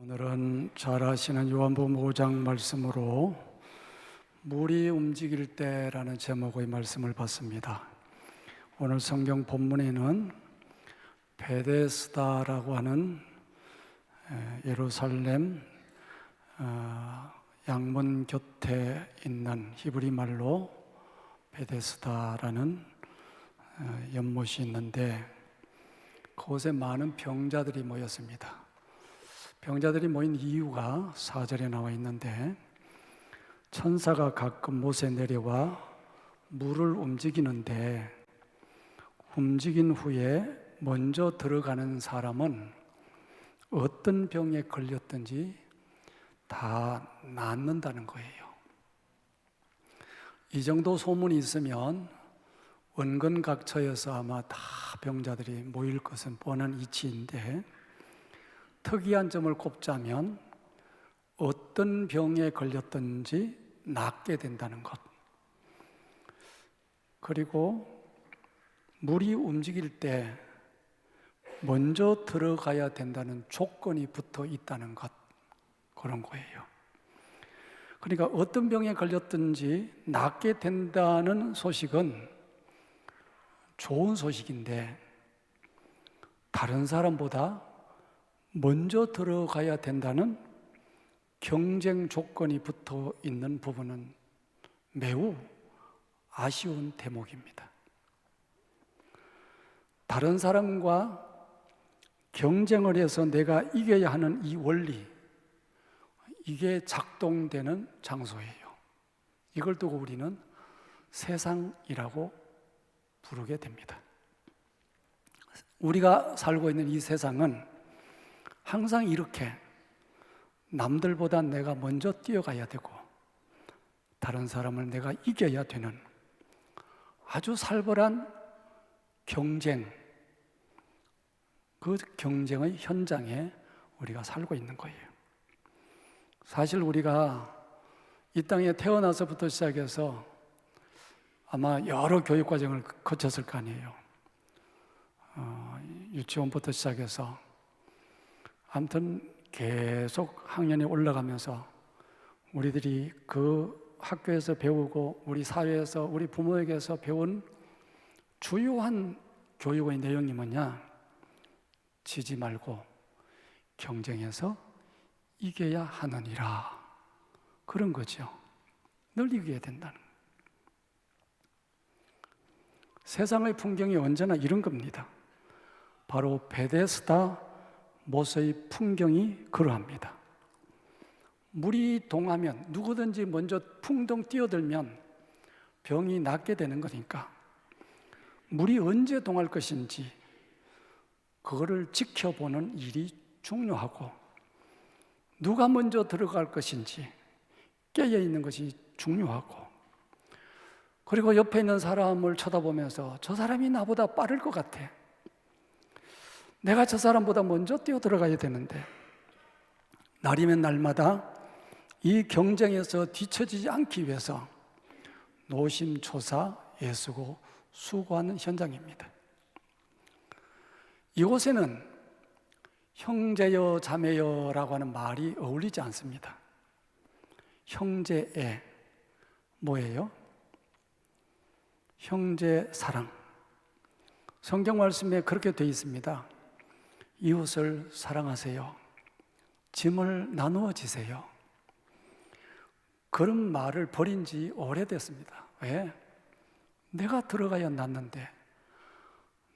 오늘은 잘 아시는 요한복음 5장 말씀으로 물이 움직일 때라는 제목의 말씀을 봤습니다. 오늘 성경 본문에는 베데스다라고 하는 예루살렘 양문 곁에 있는 히브리 말로 베데스다라는 연못이 있는데 그곳에 많은 병자들이 모였습니다. 병자들이 모인 이유가 4절에 나와 있는데, 천사가 가끔 못에 내려와 물을 움직이는데 움직인 후에 먼저 들어가는 사람은 어떤 병에 걸렸든지 다 낫는다는 거예요. 이 정도 소문이 있으면 은근각처에서 아마 다 병자들이 모일 것은 뻔한 이치인데, 특이한 점을 꼽자면 어떤 병에 걸렸든지 낫게 된다는 것, 그리고 물이 움직일 때 먼저 들어가야 된다는 조건이 붙어 있다는 것, 그런 거예요. 그러니까 어떤 병에 걸렸든지 낫게 된다는 소식은 좋은 소식인데, 다른 사람보다 먼저 들어가야 된다는 경쟁 조건이 붙어 있는 부분은 매우 아쉬운 대목입니다. 다른 사람과 경쟁을 해서 내가 이겨야 하는 이 원리, 이게 작동되는 장소예요. 이걸 두고 우리는 세상이라고 부르게 됩니다. 우리가 살고 있는 이 세상은 항상 이렇게 남들보다 내가 먼저 뛰어가야 되고 다른 사람을 내가 이겨야 되는 아주 살벌한 경쟁, 그 경쟁의 현장에 우리가 살고 있는 거예요. 사실 우리가 이 땅에 태어나서부터 시작해서 아마 여러 교육 과정을 거쳤을 거 아니에요. 유치원부터 시작해서 아무튼 계속 학년이 올라가면서 우리들이 그 학교에서 배우고 우리 사회에서 우리 부모에게서 배운 주요한 교육의 내용이 뭐냐? 지지 말고 경쟁해서 이겨야 하느니라, 그런 거죠. 늘 이겨야 된다는. 세상의 풍경이 언제나 이런 겁니다. 바로 베데스다 못의 풍경이 그러합니다. 물이 동하면 누구든지 먼저 풍덩 뛰어들면 병이 낫게 되는 거니까 물이 언제 동할 것인지 그거를 지켜보는 일이 중요하고, 누가 먼저 들어갈 것인지 깨어있는 것이 중요하고, 그리고 옆에 있는 사람을 쳐다보면서 저 사람이 나보다 빠를 것 같아, 내가 저 사람보다 먼저 뛰어들어가야 되는데, 날이면 날마다 이 경쟁에서 뒤처지지 않기 위해서 노심초사 애쓰고 수고하는 현장입니다. 이곳에는 형제여 자매여라고 하는 말이 어울리지 않습니다. 형제애 뭐예요? 형제 사랑. 성경 말씀에 그렇게 되어 있습니다. 이웃을 사랑하세요. 짐을 나누어 지세요. 그런 말을 버린 지 오래됐습니다. 왜? 내가 들어가야 낫는데,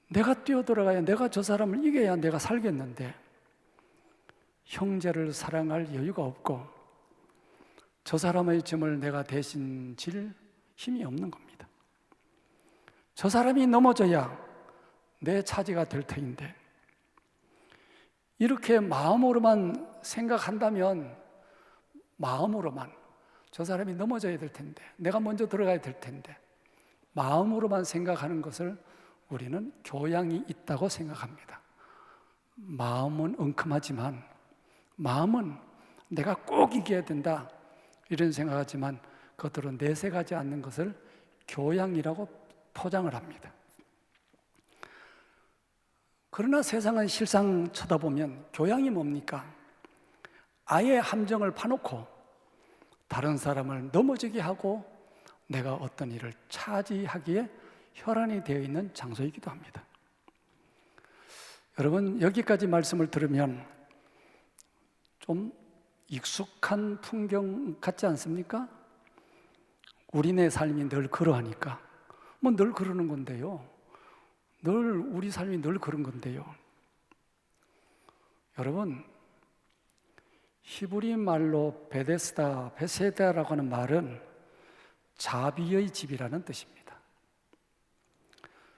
내가 뛰어들어가야, 내가 저 사람을 이겨야 내가 살겠는데, 형제를 사랑할 여유가 없고 저 사람의 짐을 내가 대신 질 힘이 없는 겁니다. 저 사람이 넘어져야 내 차지가 될 터인데, 이렇게 마음으로만 생각한다면, 마음으로만 저 사람이 넘어져야 될 텐데, 내가 먼저 들어가야 될 텐데, 마음으로만 생각하는 것을 우리는 교양이 있다고 생각합니다. 마음은 엉큼하지만, 마음은 내가 꼭 이겨야 된다 이런 생각하지만, 그것들은 내색하지 않는 것을 교양이라고 포장을 합니다. 그러나 세상은 실상 쳐다보면 교양이 뭡니까? 아예 함정을 파놓고 다른 사람을 넘어지게 하고 내가 어떤 일을 차지하기에 혈안이 되어 있는 장소이기도 합니다. 여러분, 여기까지 말씀을 들으면 좀 익숙한 풍경 같지 않습니까? 우리네 삶이 늘 그러하니까 뭐 늘 그러는 건데요. 늘 우리 삶이 늘 그런 건데요. 여러분, 히브리 말로 베세다라고 하는 말은 자비의 집이라는 뜻입니다.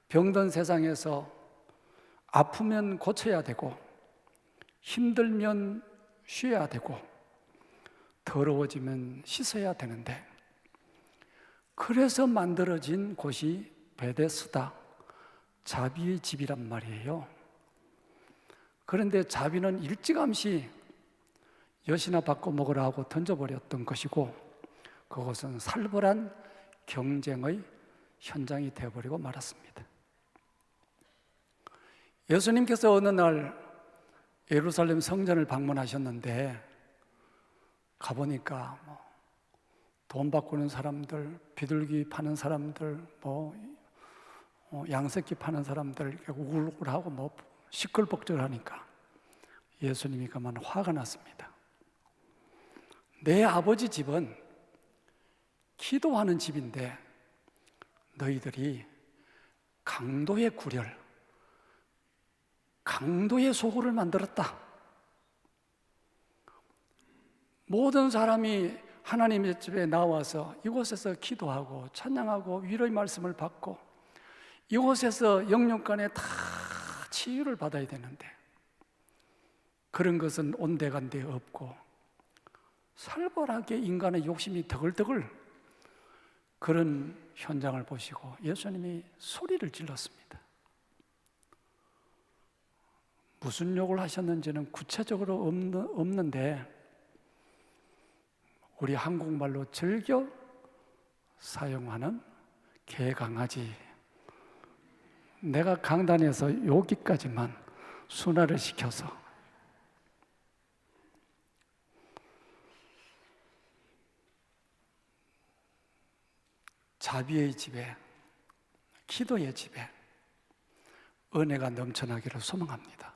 병든 세상에서 아프면 고쳐야 되고 힘들면 쉬어야 되고 더러워지면 씻어야 되는데, 그래서 만들어진 곳이 베데스다, 자비의 집이란 말이에요. 그런데 자비는 일찌감치 엿이나 받고 먹으라 하고 던져버렸던 것이고, 그것은 살벌한 경쟁의 현장이 되어버리고 말았습니다. 예수님께서 어느 날 예루살렘 성전을 방문하셨는데, 가보니까 돈 바꾸는 사람들, 비둘기 파는 사람들, 양새끼 파는 사람들 우글우글하고 시끌벅적하니까 예수님이 그만 화가 났습니다. 내 아버지 집은 기도하는 집인데 너희들이 강도의 구렬, 강도의 소굴을 만들었다. 모든 사람이 하나님의 집에 나와서 이곳에서 기도하고 찬양하고 위로의 말씀을 받고 이곳에서 영육간에 다 치유를 받아야 되는데, 그런 것은 온데간데 없고 살벌하게 인간의 욕심이 더글더글 그런 현장을 보시고 예수님이 소리를 질렀습니다. 무슨 욕을 하셨는지는 구체적으로 없는데 우리 한국말로 즐겨 사용하는 개강아지, 내가 강단에서 여기까지만 순화를 시켜서 자비의 집에, 기도의 집에 은혜가 넘쳐나기를 소망합니다.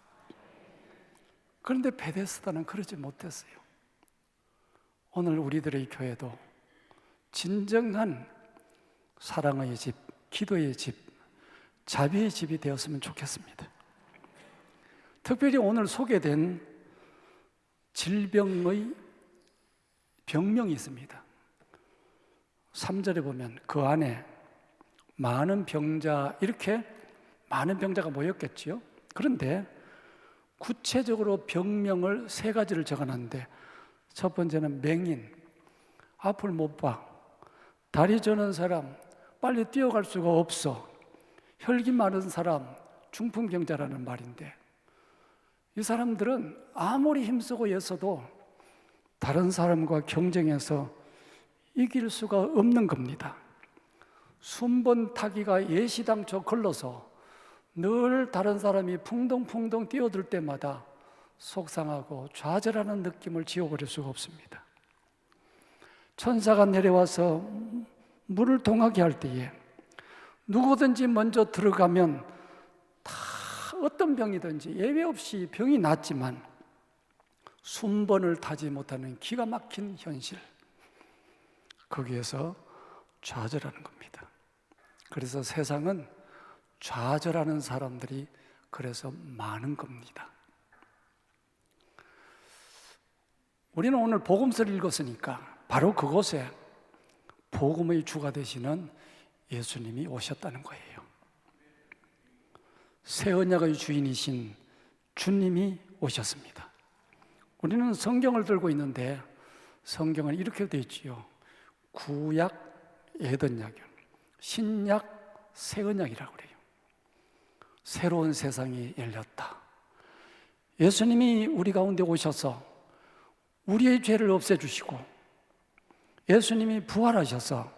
그런데 베데스다는 그러지 못했어요. 오늘 우리들의 교회도 진정한 사랑의 집, 기도의 집, 자비의 집이 되었으면 좋겠습니다. 특별히 오늘 소개된 질병의 병명이 있습니다. 3절에 보면 그 안에 많은 병자, 이렇게 많은 병자가 모였겠지요. 그런데 구체적으로 병명을 3가지를 적어놨는데, 첫 번째는 맹인, 앞을 못 봐, 다리 저는 사람, 빨리 뛰어갈 수가 없어, 혈기 마른 사람, 중풍병자라는 말인데, 이 사람들은 아무리 힘쓰고 애써도 다른 사람과 경쟁해서 이길 수가 없는 겁니다. 순번 타기가 예시당초 걸러서 늘 다른 사람이 풍덩풍덩 뛰어들 때마다 속상하고 좌절하는 느낌을 지워버릴 수가 없습니다. 천사가 내려와서 물을 동하게 할 때에 누구든지 먼저 들어가면 다 어떤 병이든지 예외 없이 병이 낫지만 순번을 타지 못하는 기가 막힌 현실, 거기에서 좌절하는 겁니다. 그래서 세상은 좌절하는 사람들이 그래서 많은 겁니다. 우리는 오늘 복음서를 읽었으니까 바로 그곳에 복음의 주가 되시는 예수님이 오셨다는 거예요. 새 언약의 주인이신 주님이 오셨습니다. 우리는 성경을 들고 있는데 성경은 이렇게 되어 있지요. 구약, 옛언약, 신약, 새 언약이라고 그래요. 새로운 세상이 열렸다. 예수님이 우리 가운데 오셔서 우리의 죄를 없애주시고 예수님이 부활하셔서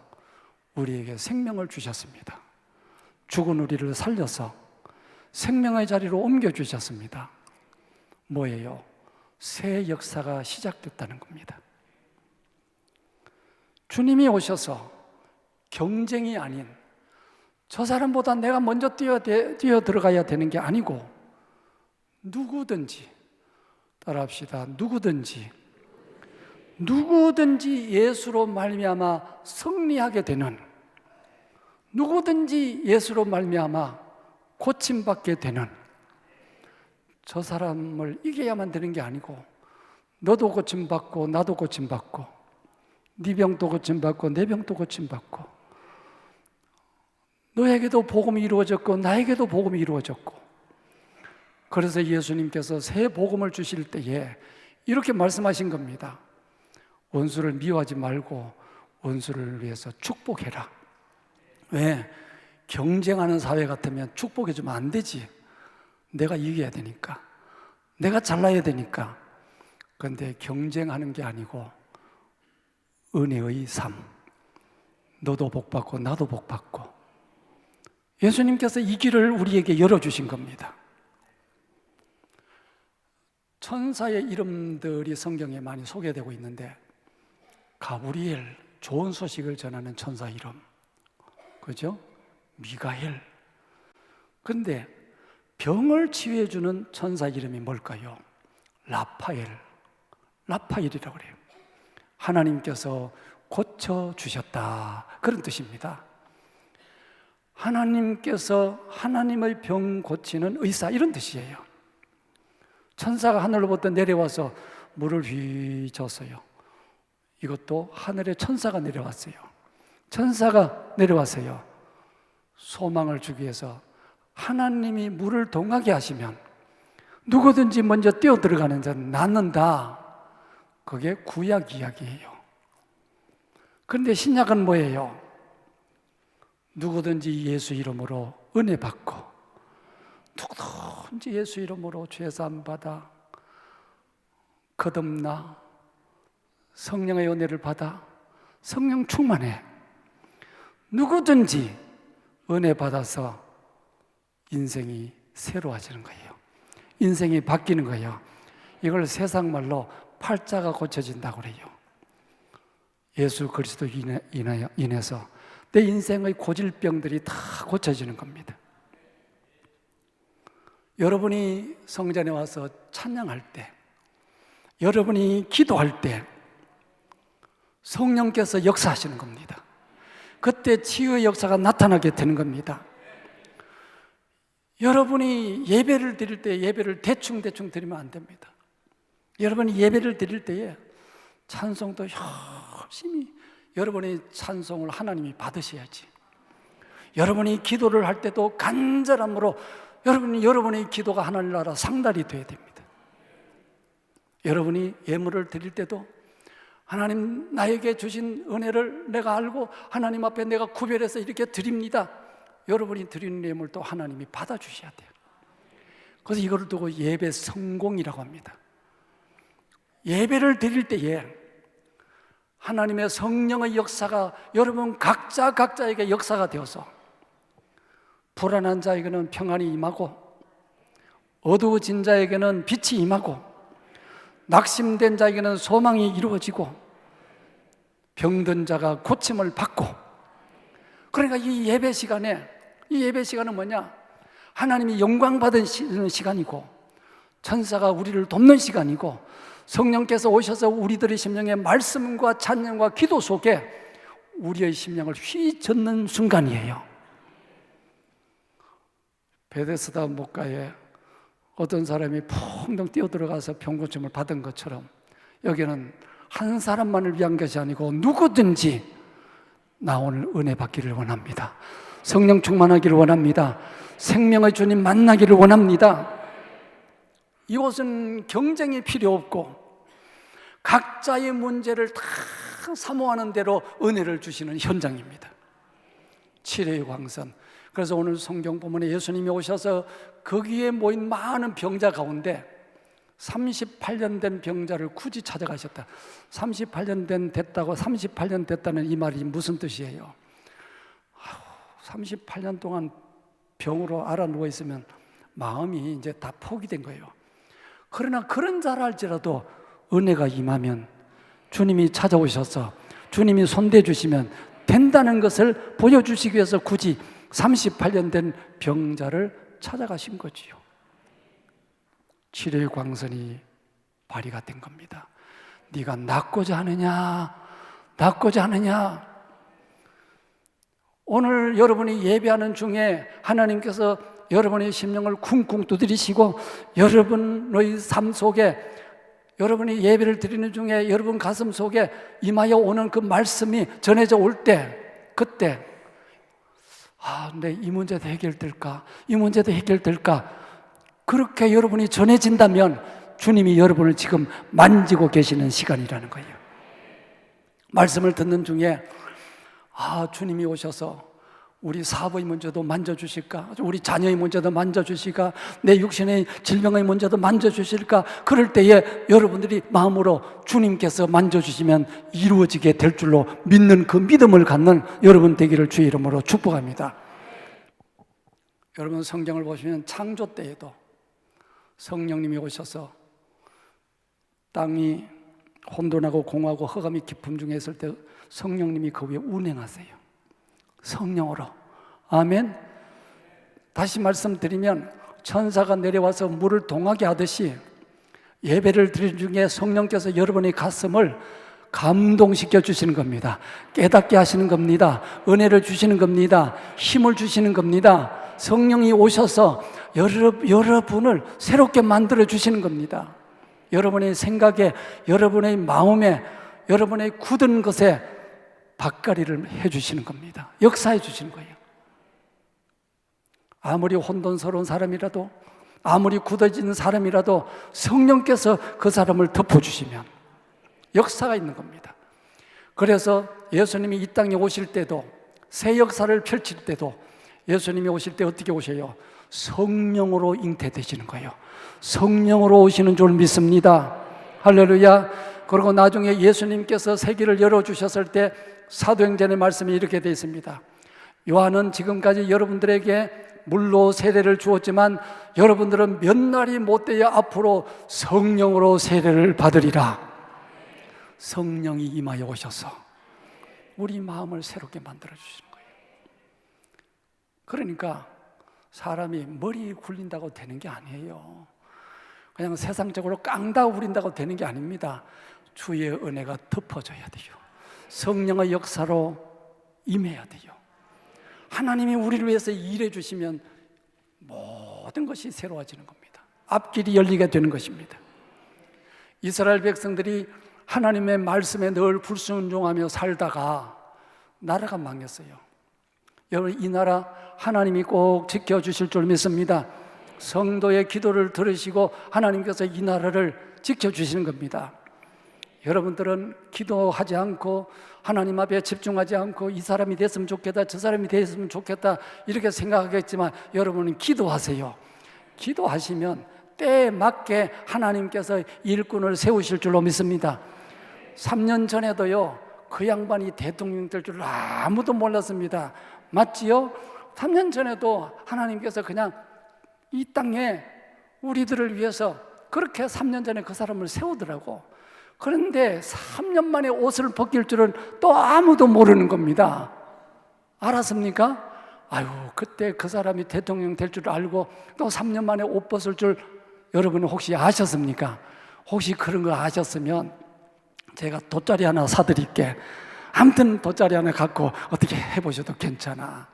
우리에게 생명을 주셨습니다. 죽은 우리를 살려서 생명의 자리로 옮겨주셨습니다. 뭐예요? 새 역사가 시작됐다는 겁니다. 주님이 오셔서 경쟁이 아닌 저 사람보다 내가 먼저 뛰어 들어가야 되는 게 아니고 누구든지, 따라합시다. 누구든지 예수로 말미암아 승리하게 되는, 누구든지 예수로 말미암아 고침받게 되는 저 사람을 이겨야만 되는 게 아니고 너도 고침받고 나도 고침받고 네 병도 고침받고 내 병도 고침받고 너에게도 복음이 이루어졌고 나에게도 복음이 이루어졌고, 그래서 예수님께서 새 복음을 주실 때에 이렇게 말씀하신 겁니다. 원수를 미워하지 말고 원수를 위해서 축복해라. 왜? 경쟁하는 사회 같으면 축복해 주면 안 되지. 내가 이겨야 되니까, 내가 잘나야 되니까. 그런데 경쟁하는 게 아니고 은혜의 삶, 너도 복받고 나도 복받고, 예수님께서 이 길을 우리에게 열어주신 겁니다. 천사의 이름들이 성경에 많이 소개되고 있는데, 가브리엘, 좋은 소식을 전하는 천사 이름, 그죠? 미가엘. 근데 병을 치유해주는 천사 이름이 뭘까요? 라파엘이라고 그래요. 하나님께서 고쳐주셨다, 그런 뜻입니다. 하나님께서 하나님의 병 고치는 의사, 이런 뜻이에요. 천사가 하늘로부터 내려와서 물을 휘저었어요. 이것도 하늘에 천사가 내려왔어요. 천사가 내려왔어요. 소망을 주기 위해서 하나님이 물을 동하게 하시면 누구든지 먼저 뛰어 들어가는 자는 낫는다. 그게 구약 이야기예요. 그런데 신약은 뭐예요? 누구든지 예수 이름으로 은혜 받고, 누구든지 예수 이름으로 죄사함 받아, 거듭나, 성령의 은혜를 받아, 성령 충만해. 누구든지 은혜 받아서 인생이 새로워지는 거예요. 인생이 바뀌는 거예요. 이걸 세상 말로 팔자가 고쳐진다고 그래요. 예수 그리스도 인해서 내 인생의 고질병들이 다 고쳐지는 겁니다. 여러분이 성전에 와서 찬양할 때, 여러분이 기도할 때 성령께서 역사하시는 겁니다. 그때 치유의 역사가 나타나게 되는 겁니다. 여러분이 예배를 드릴 때 예배를 대충 드리면 안 됩니다. 여러분이 예배를 드릴 때에 찬송도 열심히, 여러분의 찬송을 하나님이 받으셔야지. 여러분이 기도를 할 때도 간절함으로 여러분의 기도가 하나님 나라 상달이 돼야 됩니다. 여러분이 예물을 드릴 때도 하나님 나에게 주신 은혜를 내가 알고 하나님 앞에 내가 구별해서 이렇게 드립니다. 여러분이 드리는 예물도 하나님이 받아주셔야 돼요. 그래서 이걸 두고 예배 성공이라고 합니다. 예배를 드릴 때에 하나님의 성령의 역사가 여러분 각자에게 역사가 되어서 불안한 자에게는 평안이 임하고, 어두워진 자에게는 빛이 임하고, 낙심된 자에게는 소망이 이루어지고, 병든 자가 고침을 받고. 그러니까 이 예배 시간은 뭐냐? 하나님이 영광 받은 시간이고, 천사가 우리를 돕는 시간이고, 성령께서 오셔서 우리들의 심령에 말씀과 찬양과 기도 속에 우리의 심령을 휘젓는 순간이에요. 베데스다 목가에 어떤 사람이 풍덩 뛰어들어가서 병고침을 받은 것처럼 여기는 한 사람만을 위한 것이 아니고 누구든지 나 오늘 은혜 받기를 원합니다. 성령 충만하기를 원합니다. 생명의 주님 만나기를 원합니다. 이곳은 경쟁이 필요 없고 각자의 문제를 다 사모하는 대로 은혜를 주시는 현장입니다. 치료의 광선. 그래서 오늘 성경 본문에 예수님이 오셔서 거기에 모인 많은 병자 가운데 38년 된 병자를 굳이 찾아가셨다. 38년 됐다는 이 말이 무슨 뜻이에요? 38년 동안 병으로 알아 누워 있으면 마음이 이제 다 포기된 거예요. 그러나 그런 잘 알지라도 은혜가 임하면 주님이 찾아오셔서 주님이 손대 주시면 된다는 것을 보여주시기 위해서 굳이 38년 된 병자를 찾아가신 거지요. 치료의 광선이 발휘가 된 겁니다. 네가 낫고자 하느냐, 낫고자 하느냐. 오늘 여러분이 예배하는 중에 하나님께서 여러분의 심령을 쿵쿵 두드리시고 여러분의 삶 속에, 여러분이 예배를 드리는 중에 여러분 가슴 속에 임하여 오는 그 말씀이 전해져 올 때, 그때 내 이 문제도 해결될까? 이 문제도 해결될까? 그렇게 여러분이 전해진다면 주님이 여러분을 지금 만지고 계시는 시간이라는 거예요. 말씀을 듣는 중에 주님이 오셔서 우리 사업의 문제도 만져주실까? 우리 자녀의 문제도 만져주실까? 내 육신의 질병의 문제도 만져주실까? 그럴 때에 여러분들이 마음으로 주님께서 만져주시면 이루어지게 될 줄로 믿는 그 믿음을 갖는 여러분 되기를 주의 이름으로 축복합니다. 여러분 성경을 보시면 창조 때에도 성령님이 오셔서 땅이 혼돈하고 공하고 흑암이 깊음 중에 있을 때 성령님이 그 위에 운행하세요. 성령으로. 아멘. 다시 말씀드리면 천사가 내려와서 물을 동하게 하듯이 예배를 드리는 중에 성령께서 여러분의 가슴을 감동시켜 주시는 겁니다. 깨닫게 하시는 겁니다. 은혜를 주시는 겁니다. 힘을 주시는 겁니다. 성령이 오셔서 여러분을 새롭게 만들어 주시는 겁니다. 여러분의 생각에, 여러분의 마음에, 여러분의 굳은 것에 박가리를 해주시는 겁니다. 역사해 주시는 거예요. 아무리 혼돈스러운 사람이라도, 아무리 굳어진 사람이라도 성령께서 그 사람을 덮어주시면 역사가 있는 겁니다. 그래서 예수님이 이 땅에 오실 때도, 새 역사를 펼칠 때도 예수님이 오실 때 어떻게 오셔요? 성령으로 잉태되시는 거예요. 성령으로 오시는 줄 믿습니다. 할렐루야. 그리고 나중에 예수님께서 세계를 열어주셨을 때 사도행전의 말씀이 이렇게 되어 있습니다. 요한은 지금까지 여러분들에게 물로 세례를 주었지만 여러분들은 몇 날이 못되어 앞으로 성령으로 세례를 받으리라. 성령이 임하여 오셔서 우리 마음을 새롭게 만들어 주시는 거예요. 그러니까 사람이 머리 굴린다고 되는 게 아니에요. 그냥 세상적으로 깡다고 부린다고 되는 게 아닙니다. 주의 은혜가 덮어져야 돼요. 성령의 역사로 임해야 돼요. 하나님이 우리를 위해서 일해 주시면 모든 것이 새로워지는 겁니다. 앞길이 열리게 되는 것입니다. 이스라엘 백성들이 하나님의 말씀에 늘 불순종하며 살다가 나라가 망했어요. 여러분, 이 나라 하나님이 꼭 지켜주실 줄 믿습니다. 성도의 기도를 들으시고 하나님께서 이 나라를 지켜주시는 겁니다. 여러분들은 기도하지 않고 하나님 앞에 집중하지 않고 이 사람이 됐으면 좋겠다, 저 사람이 됐으면 좋겠다 이렇게 생각하겠지만 여러분은 기도하세요. 기도하시면 때에 맞게 하나님께서 일꾼을 세우실 줄로 믿습니다. 3년 전에도요, 그 양반이 대통령 될 줄 아무도 몰랐습니다. 맞지요? 3년 전에도 하나님께서 그냥 이 땅에 우리들을 위해서 그렇게 3년 전에 그 사람을 세우더라고. 그런데 3년 만에 옷을 벗길 줄은 또 아무도 모르는 겁니다. 알았습니까? 아유, 그때 그 사람이 대통령 될 줄 알고 또 3년 만에 옷 벗을 줄 여러분은 혹시 아셨습니까? 혹시 그런 거 아셨으면 제가 돗자리 하나 사드릴게. 아무튼 돗자리 하나 갖고 어떻게 해보셔도 괜찮아.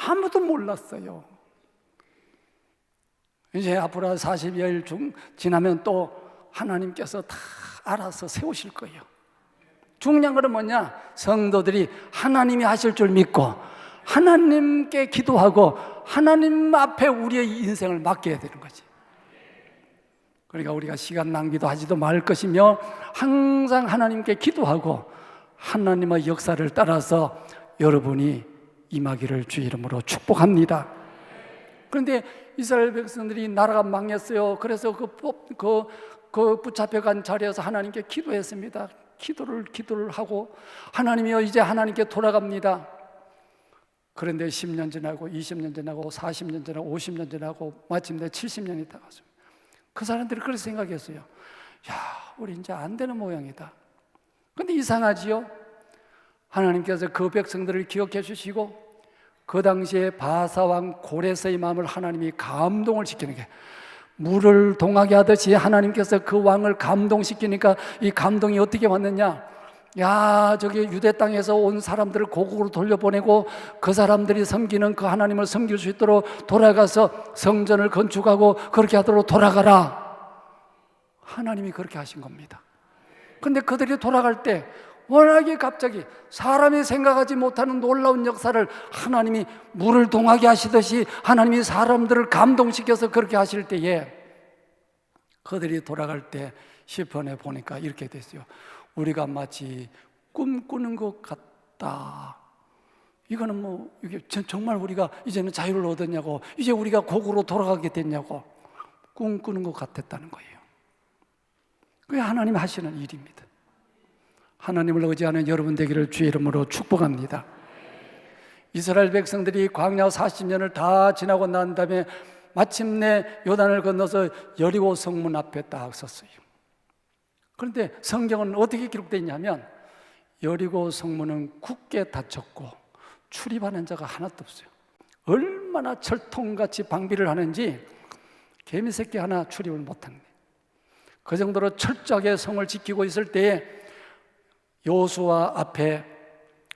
아무도 몰랐어요. 이제 앞으로 40여일 지나면 또 하나님께서 다 알아서 세우실 거예요. 중요한 것은 뭐냐? 성도들이 하나님이 하실 줄 믿고 하나님께 기도하고 하나님 앞에 우리의 인생을 맡겨야 되는 거지. 그러니까 우리가 시간 낭비도 하지도 말 것이며 항상 하나님께 기도하고 하나님의 역사를 따라서 여러분이 임하기를 주의 이름으로 축복합니다. 그런데 이스라엘 백성들이 나라가 망했어요. 그래서 그 붙잡혀간 자리에서 하나님께 기도했습니다. 기도를 하고 하나님이여 이제 하나님께 돌아갑니다. 그런데 10년 지나고 20년 지나고 40년 지나고 50년 지나고 마침내 70년이 다 갔습니다. 그 사람들이 그렇게 생각했어요. 야, 우리 이제 안 되는 모양이다. 근데 이상하지요? 하나님께서 그 백성들을 기억해 주시고 그 당시에 바사왕 고레스의 마음을 하나님이 감동을 시키는 게, 물을 동하게 하듯이 하나님께서 그 왕을 감동시키니까 이 감동이 어떻게 왔느냐? 야, 저기 유대 땅에서 온 사람들을 고국으로 돌려보내고 그 사람들이 섬기는 그 하나님을 섬길 수 있도록 돌아가서 성전을 건축하고 그렇게 하도록 돌아가라. 하나님이 그렇게 하신 겁니다. 근데 그들이 돌아갈 때 워낙에 갑자기 사람이 생각하지 못하는 놀라운 역사를 하나님이 물을 동하게 하시듯이 하나님이 사람들을 감동시켜서 그렇게 하실 때에 그들이 돌아갈 때 시편에 보니까 이렇게 됐어요. 우리가 마치 꿈꾸는 것 같다. 이거는 뭐 이게 정말 우리가 이제는 자유를 얻었냐고, 이제 우리가 고국으로 돌아가게 됐냐고, 꿈꾸는 것 같았다는 거예요. 그게 하나님 하시는 일입니다. 하나님을 의지하는 여러분 되기를 주의 이름으로 축복합니다. 이스라엘 백성들이 광야 40년을 다 지나고 난 다음에 마침내 요단을 건너서 여리고 성문 앞에 딱 섰어요. 그런데 성경은 어떻게 기록되어 있냐면 여리고 성문은 굳게 닫혔고 출입하는 자가 하나도 없어요. 얼마나 철통같이 방비를 하는지 개미 새끼 하나 출입을 못한 거예요. 그 정도로 철저하게 성을 지키고 있을 때에 여호수아 앞에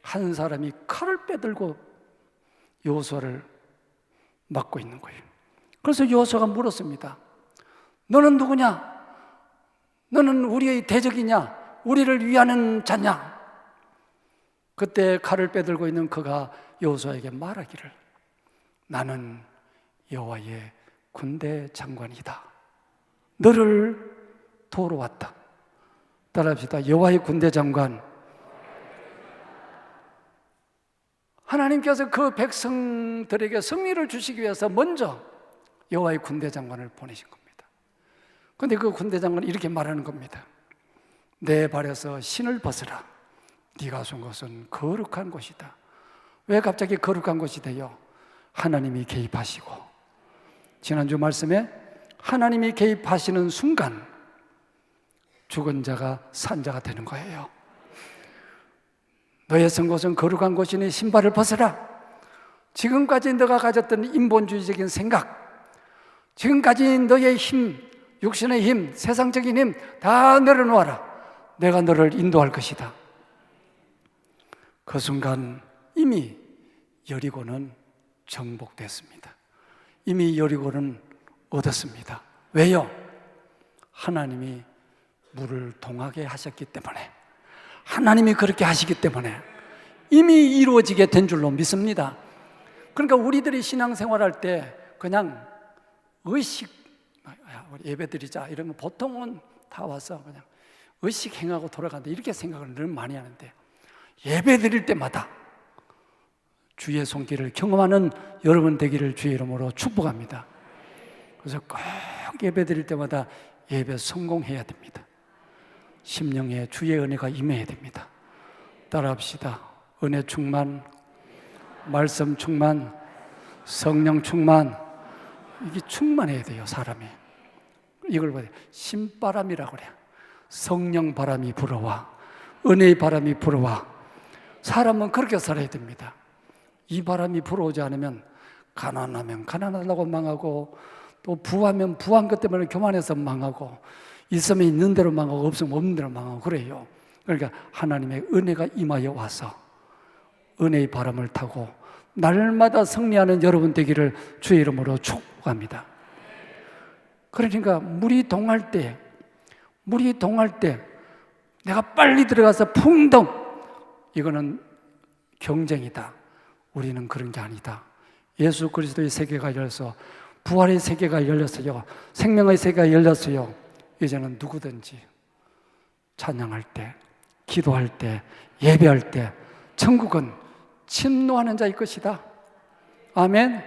한 사람이 칼을 빼들고 여호수아를 막고 있는 거예요. 그래서 여호수아가 물었습니다. 너는 누구냐? 너는 우리의 대적이냐? 우리를 위하는 자냐? 그때 칼을 빼들고 있는 그가 여호수아에게 말하기를, 나는 여호와의 군대 장관이다. 너를 도우러 왔다. 따라합시다. 여호와의 군대 장관. 하나님께서 그 백성들에게 승리를 주시기 위해서 먼저 여호와의 군대 장관을 보내신 겁니다. 그런데 그 군대 장관은 이렇게 말하는 겁니다. 내 발에서 신을 벗으라. 네가 선 것은 거룩한 곳이다. 왜 갑자기 거룩한 곳이 돼요? 하나님이 개입하시고, 지난주 말씀에 하나님이 개입하시는 순간 죽은 자가 산 자가 되는 거예요. 너의 선 곳은 거룩한 곳이니 신발을 벗으라. 지금까지 너가 가졌던 인본주의적인 생각, 지금까지 너의 힘, 육신의 힘, 세상적인 힘 다 내려놓아라. 내가 너를 인도할 것이다. 그 순간 이미 여리고는 정복됐습니다. 이미 여리고는 얻었습니다. 왜요? 하나님이 물을 동하게 하셨기 때문에, 하나님이 그렇게 하시기 때문에 이미 이루어지게 된 줄로 믿습니다. 그러니까 우리들이 신앙생활할 때 그냥 의식, 우리 예배드리자 이러면 보통은 다 와서 그냥 의식 행하고 돌아간다 이렇게 생각을 늘 많이 하는데, 예배드릴 때마다 주의 손길을 경험하는 여러분 되기를 주의 이름으로 축복합니다. 그래서 꼭 예배드릴 때마다 예배 성공해야 됩니다. 심령에 주의 은혜가 임해야 됩니다. 따라합시다. 은혜 충만, 말씀 충만, 성령 충만. 이게 충만해야 돼요, 사람이. 이걸 뭐예요? 신바람이라고 그래요. 성령 바람이 불어와, 은혜의 바람이 불어와. 사람은 그렇게 살아야 됩니다. 이 바람이 불어오지 않으면 가난하면 가난하다고 망하고, 또 부하면 부한 것 때문에 교만해서 망하고, 있으면 있는 대로 망하고 없으면 없는 대로 망하고 그래요. 그러니까 하나님의 은혜가 임하여 와서 은혜의 바람을 타고 날마다 승리하는 여러분 되기를 주의 이름으로 축복합니다. 그러니까 물이 동할 때 내가 빨리 들어가서 풍덩, 이거는 경쟁이다. 우리는 그런 게 아니다. 예수 그리스도의 세계가 열려서, 부활의 세계가 열렸어요. 생명의 세계가 열렸어요. 이제는 누구든지 찬양할 때, 기도할 때, 예배할 때 천국은 침노하는 자일 것이다. 아멘.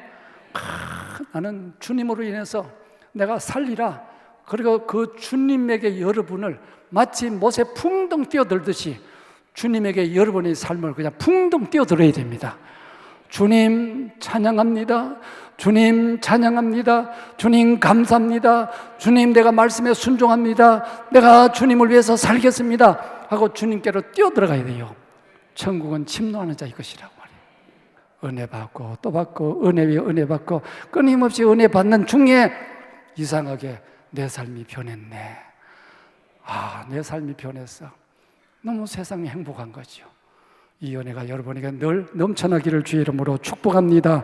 나는 주님으로 인해서 내가 살리라. 그리고 그 주님에게 여러분을 마치 못에 풍덩 뛰어들듯이 주님에게 여러분의 삶을 그냥 풍덩 뛰어들어야 됩니다. 주님 찬양합니다. 주님 찬양합니다. 주님 감사합니다. 주님 내가 말씀에 순종합니다. 내가 주님을 위해서 살겠습니다 하고 주님께로 뛰어들어가야 돼요. 천국은 침노하는 자의 것이라고 말해요. 은혜 받고 또 받고 은혜 위에 은혜 받고 끊임없이 은혜 받는 중에 이상하게 내 삶이 변했네. 내 삶이 변했어. 너무 세상이 행복한 거죠. 이 은혜가 여러분에게 늘 넘쳐나기를 주의 이름으로 축복합니다.